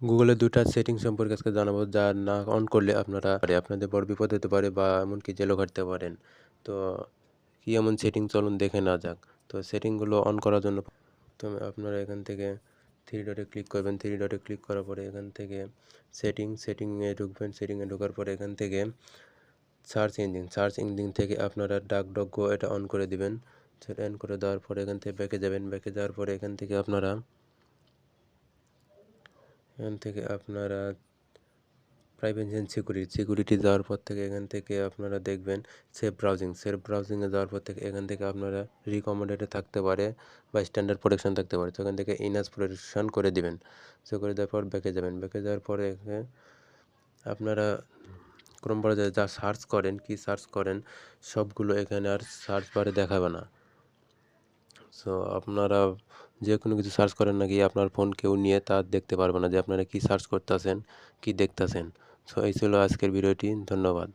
গুগলের ২টা সেটিং সম্পর্কে আজকে জানাবো, যা না অন করলে আপনাদের বড় বিপদ হতে পারে বা এমনকি জেলও খাটতে পারেন। তো কি এমন সেটিং চলুন দেখে নেওয়া যাক। তো সেটিংগুলো অন করার জন্য তো আপনারা এখান থেকে থ্রি ডটে ক্লিক করবেন। থ্রি ডটে ক্লিক করার পরে এখান থেকে সেটিংয়ে ঢুকবেন। সেটিংয়ে ঢোকার পরে এখান থেকে সার্চ ইঞ্জিন থেকে আপনারা ডাকডগো এটা অন করে দিবেন। সেটা অন করে দেওয়ার পরে এখান থেকে ব্যাকে যাবেন। ব্যাকে যাওয়ার পরে এখান থেকে আপনারা প্রাইভেসি অ্যান্ড সিকিউরিটি যাওয়ার পর থেকে এখান থেকে আপনারা দেখবেন সেভ ব্রাউজিংয়ে যাওয়ার পর থেকে এখান থেকে আপনারা রিকমেন্ডেডে থাকতে পারে বা স্ট্যান্ডার্ড প্রোটেকশন থাকতে পারে। তো এখান থেকে ইনাস প্রোটেকশন করে দিবেন। সো করে দেওয়ার পর ব্যাকে যাবেন। ব্যাকে যাওয়ার পরে আপনারা ক্রোম ব্রাউজারে যা সার্চ করেন সবগুলো এখানে আর সার্চ বারে দেখাবে না। সো আপনারা যে কোনো কিছু সার্চ করেন নাকি আপনার ফোন কেউ নিয়ে তা দেখতে পারবে না যে আপনারা কী সার্চ করতেছেন, কী দেখতেছেন। সো এই ছিল আজকের ভিডিওটি। ধন্যবাদ।